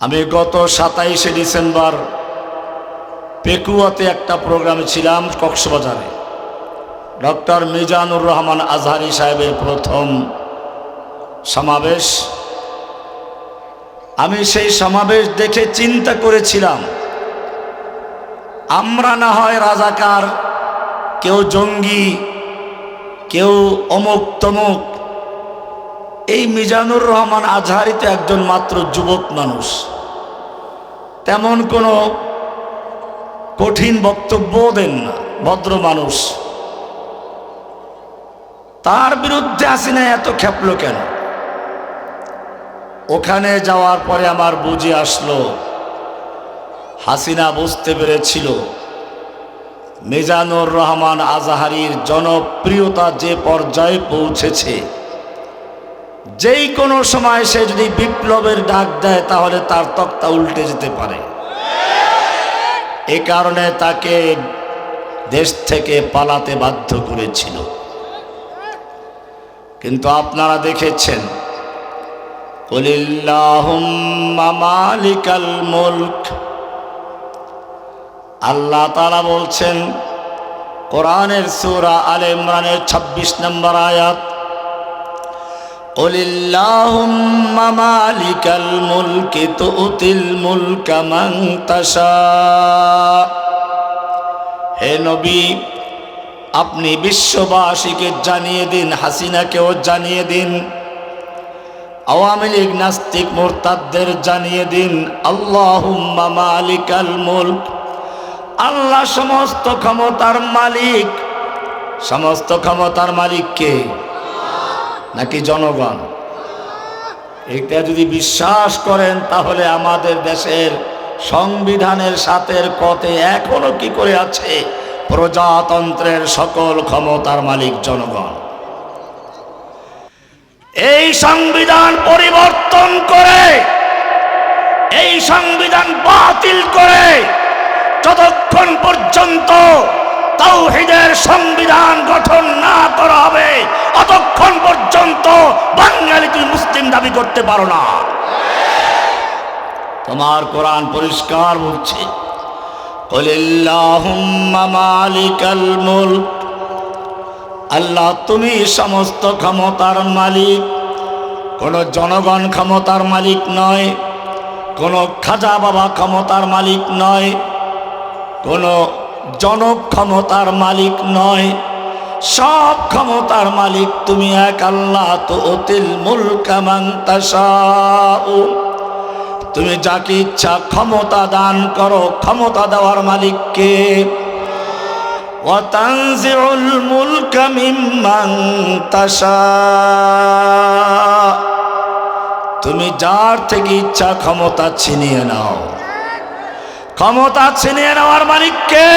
আমি গত 27শে ডিসেম্বর পেকুয়াতে একটা প্রোগ্রামে ছিলাম কক্সবাজারে। ডক্টর মিজানুর রহমান আজহারি সাহেবের প্রথম সমাবেশ। আমি সেই সমাবেশ দেখে চিন্তা করেছিলাম, আমরা না হয় রাজাকার, কেউ জঙ্গি, কেউ অমুক তমুক, এই মিজানুর রহমান আজহারি তো একজন মাত্র যুবক মানুষ, তেমন কোনো কঠিন বক্তব্য দেন না, ভদ্র মানুষ। তার বিরুদ্ধে হাসিনা এত খেপলো কেন? ওখানে যাওয়ার পরে আমার বুঝে আসলো, হাসিনা বুঝতে পেরেছিল মিজানুর রহমান আজহারির জনপ্রিয়তা যে পর্যায়ে পৌঁছেছে, যেই কোনো সময় সে যদি বিপ্লবের ডাক দেয় তাহলে তার তক্তা উল্টে যেতে পারে। এই কারণে তাকে দেশ থেকে পালাতে বাধ্য করেছিল। কিন্তু আপনারা দেখেছেন, কুলিল্লাহুম্মা মালিকাল মুলক, আল্লাহ তাআলা বলছেন কোরআনের সূরা আলে ইমরানের 26 নম্বর আয়াত, কুলিল্লাহুম্মা মালিকাল মুলকি তুতিল মুলকা মান তাশা। হে নবী, আপনি বিশ্ববাসীকে জানিয়ে দিন, হাসিনাকেও জানিয়ে দিন, আওয়ামী লীগ নাস্তিক মুরতাদদের জানিয়ে দিন, আল্লাহুম্মা মালিকাল মুলক, আল্লাহ সমস্ত ক্ষমতার মালিক। সমস্ত ক্ষমতার মালিক কে? নাকি জনগণ? এটা যদি বিশ্বাস করেন তাহলে আমাদের দেশের সংবিধানের সাথে কতে এখনো কি করে আছে, প্রজাতন্ত্রের সকল ক্ষমতার মালিক জনগণ। এই সংবিধান পরিবর্তন করে, এই সংবিধান বাতিল করে যতক্ষণ পর্যন্ত তাওহীদের সংবিধান গঠন না করা হবে, ততক্ষণ পর্যন্ত বাঙালি তুমি মুসলিম দাবি করতে পারো না। তোমার কোরআন পরিষ্কার বলছে, কুলিল্লাহুম্মা মালিকাল মুলক, আল্লাহ তুমি সমস্ত ক্ষমতার মালিক। কোন জনগণ ক্ষমতার মালিক নয়, কোন খাজা বাবা ক্ষমতার মালিক নয়, কোন জনক ক্ষমতার মালিক নয়, সব ক্ষমতার মালিক তুমি এক আল্লাহ। তুতিল মুলকা মান তাশাউ, তুমি যাকে ইচ্ছা ক্ষমতা দান করো। ক্ষমতা দেওয়ার মালিক কে? ওয়া তানজিউল মুলকা মিম্মান তাশা, তুমি যার থেকে ইচ্ছা ক্ষমতা ছিনিয়ে নাও। ক্ষমতা ছিনিয়ে নেওয়ার মালিক কে?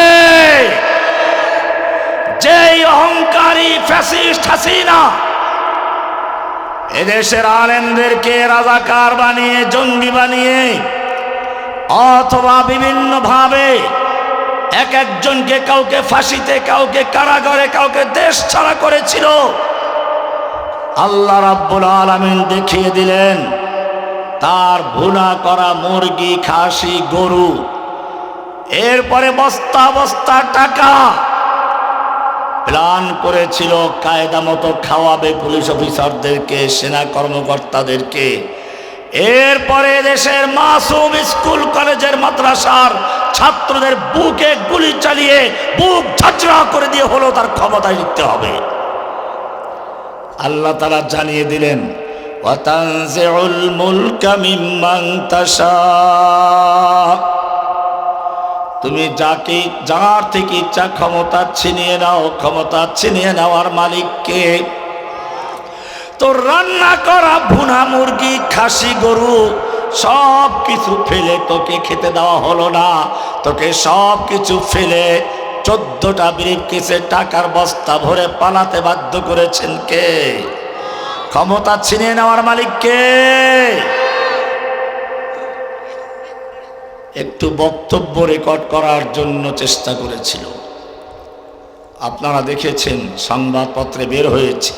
যেই অহংকারী ফ্যাসিস্ট হাসিনা এদেশের আলেমদেরকে রাজাকার বানিয়ে, জঙ্গি বানিয়ে, অথবা বিভিন্ন ভাবে এক একজনকে, কাউকে ফাঁসিতে, কাউকে কারাগারে, কাউকে দেশ ছাড়া করেছিল, আল্লাহ রাব্বুল আলামিন দেখিয়ে দিলেন তার ভুনা করা মুরগি, খাসি, গরু, এরপরে বস্তা বস্তা টাকা প্ল্যান করেছিল কায়দা মতো খাওয়াবে পুলিশ অফিসারদেরকে, সেনা কর্মকর্তাদেরকে। এরপরে দেশের মাসুম স্কুল কলেজের মাদ্রাসার ছাত্রদের বুকে গুলি চালিয়ে বুক ঝাঁঝরা করে দিয়ে হলো তার ক্ষমতায় লিখতে হবে। আল্লাহ তাআলা জানিয়ে দিলেন, ওয়া তানজিউল মুলকা মিম্মান তাশা, তুমি যাকে, যার থেকে ইচ্ছা ক্ষমতা ছিনিয়ে নাও। ক্ষমতা ছিনিয়ে নেওয়ার মালিককে? তো রান্না করা ভুনা মুরগি, খাসি, গরু সব কিছু ফেলে তোকে খেতে দেওয়া হলো না। তোকে সব কিছু ফেলে 14টা ব্রিফকেসে টাকার বস্তা ভরে পালাতে বাধ্য করেছেন কে? ক্ষমতা ছিনিয়ে নেওয়ার মালিক কে? একটু বক্তব্য রেকর্ড করার জন্য চেষ্টা করেছিল, আপনারা দেখেছেন, সংবাদপত্রে বের হয়েছে।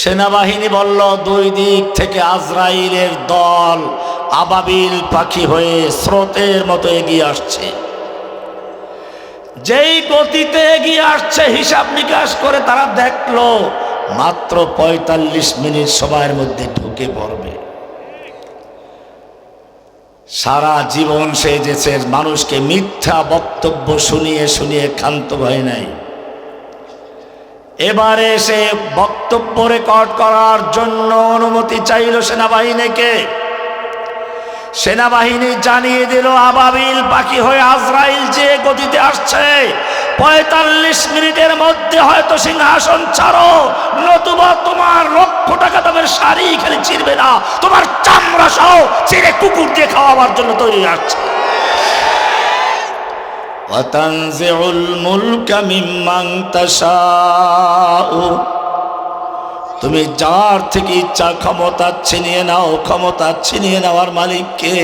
সেনাবাহিনী বলল 2 দিক থেকে আজরাইলের দল আবাবিল পাখি হয়ে স্রোতের মতো এগিয়ে আসছে। যেই গতিতে এগিয়ে আসছে হিসাব নিকাশ করে তারা দেখলো মাত্র ৪৫ মিনিট সময়ের মধ্যে ঢুকে পড়বে। সারা জীবন সে যেছে মানুষকে মিথ্যা বক্তব্য শুনিয়ে শুনিয়ে ক্ষান্ত হয় নাই। এবারে সে বক্তব্য রেকর্ড করার জন্য অনুমতি চাইল সেনাবাহিনীকে। সেনাবাহিনী জানিয়ে দিল আবাবিল পাখি হয়ে আজরাইল যে গতিতে আসছে ৪৫ মিনিটের মধ্যে হয়তো সিংহাসন ছাড়ো, নতুবা তোমার লক্ষ টাকা দামের শাড়ি খালি চিরবে না, তোমার চামড়া সহ চিরে কুকুর দিয়ে খাওয়াবার জন্য তৈরি আসছে। ওয়াতানজিউল মুলকা মিম্মান তাশাউ, তুমি যার থেকে ইচ্ছা ক্ষমতা ছিনিয়ে নাও। ক্ষমতা ছিনিয়ে নেওয়ার মালিক কে?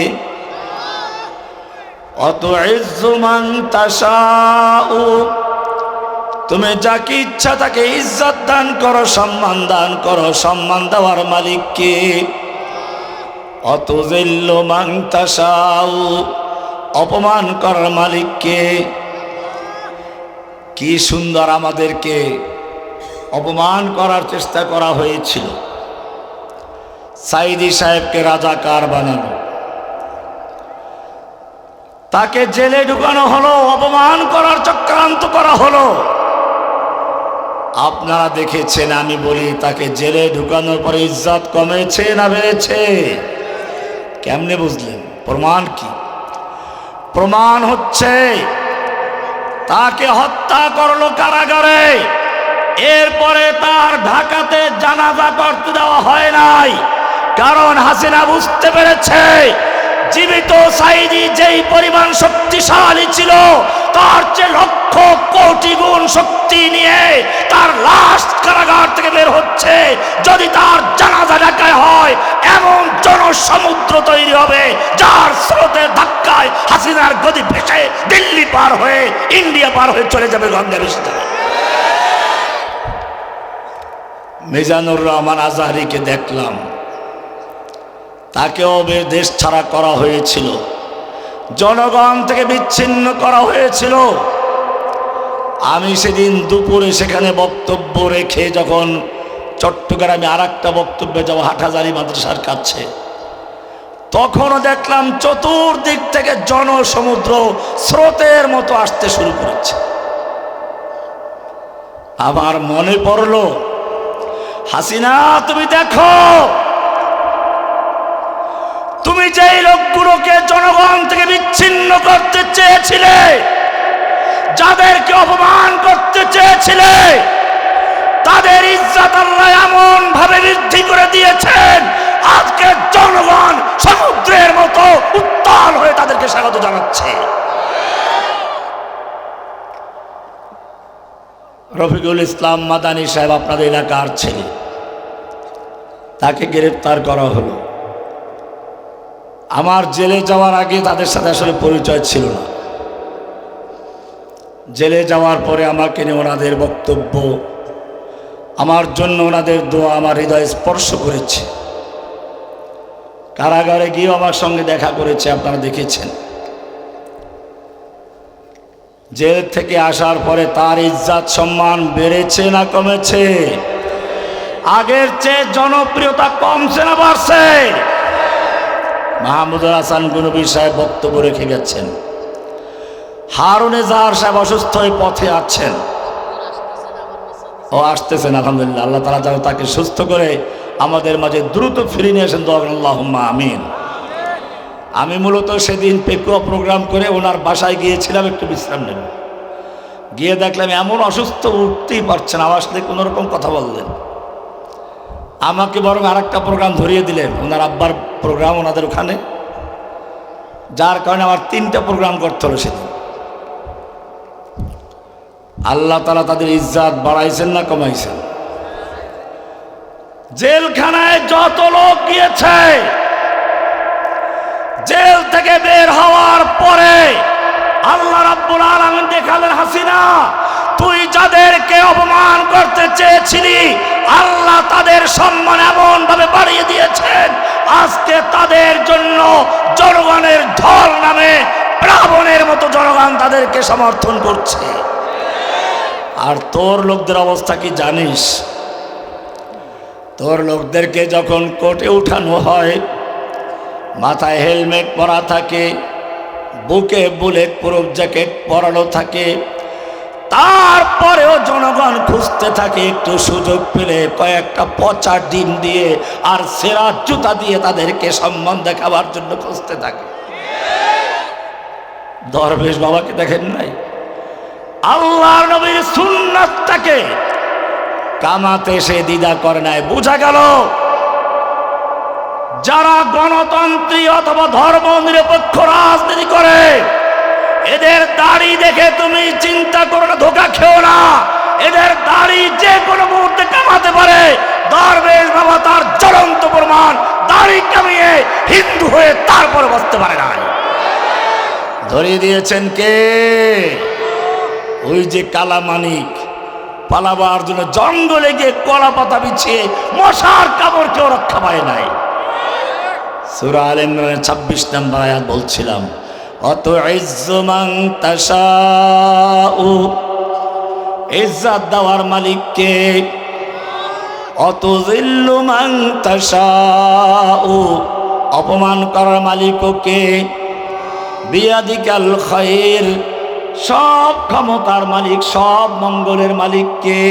অতুইজ্জু মান তাশাউ, তুমি যাকে ইচ্ছা তাকে ইজ্জত দান করো, সম্মান দান করো। সম্মান দেওয়ার মালিক কে? অতুযিল্লু মান তাশাউ, অপমান করার মালিক কে? কি সুন্দর আমাদেরকে অপমান করার চেষ্টা করা হয়েছিল। সাইদি সাহেবকে রাজাকার বানানো, তাকে জেলে ঢুকানো হলো, অপমান করার চক্রান্ত করা হলো। আপনারা দেখেছেন, আমি বলি তাকে জেলে ঢুকানোর পরে ইজ্জত কমেছে না বেড়েছে? কেমনে বুঝলেন? প্রমাণ কি? প্রমাণ হচ্ছে তাকে হত্যা করলো কারাগারে, এরপরে তার ঢাকাতে জানাজা করতে দেওয়া হয় নাই। কারণ হাসিনা বুঝতে পেরেছে জীবিত সাইদি যেই পরিমাণ শক্তিশালী ছিল তার চেয়ে লক্ষ কোটি গুণ শক্তি নিয়ে তার লাশ কারাগার থেকে বের হচ্ছে। যদি তার জানাজা ঢাকায় হয় এমন জনসমুদ্র তৈরি হবে যার স্রোতের ধাক্কায় হাসিনার গদি ভেসে দিল্লি পার হয়ে ইন্ডিয়া পার হয়ে চলে যাবে গঙ্গা বিস্তারে। মিজানুর রহমান আজহারীকে দেখলাম, তাকেও দেশ ছাড়া করা হয়েছিল, জনগণ থেকে বিচ্ছিন্ন করা হয়েছিল। আমি সেদিন দুপুরে সেখানে বক্তব্য রেখে যখন চট্টগ্রামে আর একটা বক্তব্যে যাবো হাটহাজারী মাদ্রাসার কাছে, তখনও দেখলাম চতুর্দিক থেকে জনসমুদ্র স্রোতের মতো আসতে শুরু করেছে। আমার মনে পড়লো, হাসিনা তুমি দেখো, তুমি যেই লোকগুলোকে জনগণ থেকে বিচ্ছিন্ন করতে চেয়েছিলে, যাদেরকে অপমান করতে চেয়েছিলে, তাদের ইজ্জত আল্লাহ এমন ভাবে বৃদ্ধি করে দিয়েছেন আজকে জনগণ সমুদ্রের মতো উত্তাল হয়ে তাদেরকে স্বাগত জানাচ্ছে। রফিকুল ইসলাম মাদানী সাহেব আপনাদের এলাকার ছেলে, তাকে গ্রেফতার করা হলো। আমার জেলে যাওয়ার আগে তাদের সাথে আসলে পরিচয় ছিল না। জেলে যাওয়ার পরে আমাকে নিয়ে ওনাদের বক্তব্য, আমার জন্য ওনাদের দোয়া আমার হৃদয় স্পর্শ করেছে। কারাগারে গিয়েও আমার সঙ্গে দেখা করেছে, আপনারা দেখেছেন। জেল থেকে আসার পরে তার ইজ্জত সম্মান বেড়েছে না কমেছে? আগের চেয়ে জনপ্রিয়তা কমছে না বাড়ছে? মাহমুদুল হাসান গনবী সাহেব বক্তব্য রেখে গেছেন, হারুন এজাহার সাহেব অসুস্থ হয়ে পথে আছেন, ও আসতেছেন আলহামদুলিল্লাহ। আল্লাহ তাআলা যেন তাকে সুস্থ করে আমাদের মাঝে দ্রুত ফিরিয়ে নিয়ে আসেন, দোয়া করেন আল্লাহুম্মা আমিন। আমি মূলত সেদিন পেকুয়া প্রোগ্রাম করে ওনার বাসায় গিয়েছিলাম একটু বিশ্রাম নেব। গিয়ে দেখলাম এমন অসুস্থ, উঠতেই পারছেন, আওয়াজ দিয়ে কোনো রকম কথা বললেন। আমাকে বরং আর একটা প্রোগ্রাম ধরিয়ে দিলেন, ওনার আব্বার প্রোগ্রাম ওনাদের ওখানে, যার কারণে আমার 3টা প্রোগ্রাম করতে হলো সেদিন। আল্লাহ তাআলা তাদের ইজ্জত বাড়াইছেন না কমাইছেন? জেলখানায় যত লোক গিয়েছে, জেল থেকে বের হওয়ার পরে আল্লাহ রাব্বুল আলামিন দেখালেন, হাসিনা তুই যাদেরকে অপমান করতে চেয়েছিলি আল্লাহ তাদের সম্মান এমন ভাবে বাড়িয়ে দিয়েছেন, আজকে তাদের জন্য জনগণের ঢল নামে প্লাবনের মতো জনগণ তাদেরকে সমর্থন করছে। আর তোর লোকদের অবস্থা কি জানিস? তোর লোকদেরকে যখন কোর্টে উঠানো হয়, মাথায় হেলমেট পরা থাকে, বুকে বুলেট প্রুফ জ্যাকেট পরানো থাকে, তারপরেও জনগণ খুঁজতে থাকে একটু সুযোগ পেলে কয়েকটা পচা ডিম দিয়ে আর সেরা জুতা দিয়ে তাদেরকে সম্মান দেখাবার জন্য খুঁজতে থাকে। দরবেশ বাবাকে দেখেন নাই? আল্লাহর নবীর সুন্নাতটাকে কামাতে সে দ্বিধা করে নাই। বোঝা গেল যারা গণতন্ত্রী অথবা ধর্ম নিরপেক্ষ রাজনীতি করে, এদের দাড়ি দেখে তুমি চিন্তা করো না, ধোকা খেও না। এদের দাড়ি যে কোনো মুহূর্তে কামাতে পারে। দরবেশ বাবা তার জ্বলন্ত প্রমাণ, দাড়ি কামিয়ে হিন্দু হয়ে তারপরে বসতে পারে না। ধরিয়ে দিয়েছেন কে? ওই যে কালামানিক পালাবার জন্য জঙ্গলে গিয়ে কলা পাতা বিছিয়ে মশার কামড় কেউ রক্ষা পায় নাই। সূরা আলে ইমরানের 26 নম্বর আয়াত বলছিলাম, অত ইজ্জু মান তাশাউ, ইজ্জত দেওয়ার মালিক কে? অত জিল্লু মান তাশাউ, অপমান করার মালিকও কে? বিয়াদিকাল খায়র, সব ক্ষমতার মালিক, সব মঙ্গলের মালিক কে?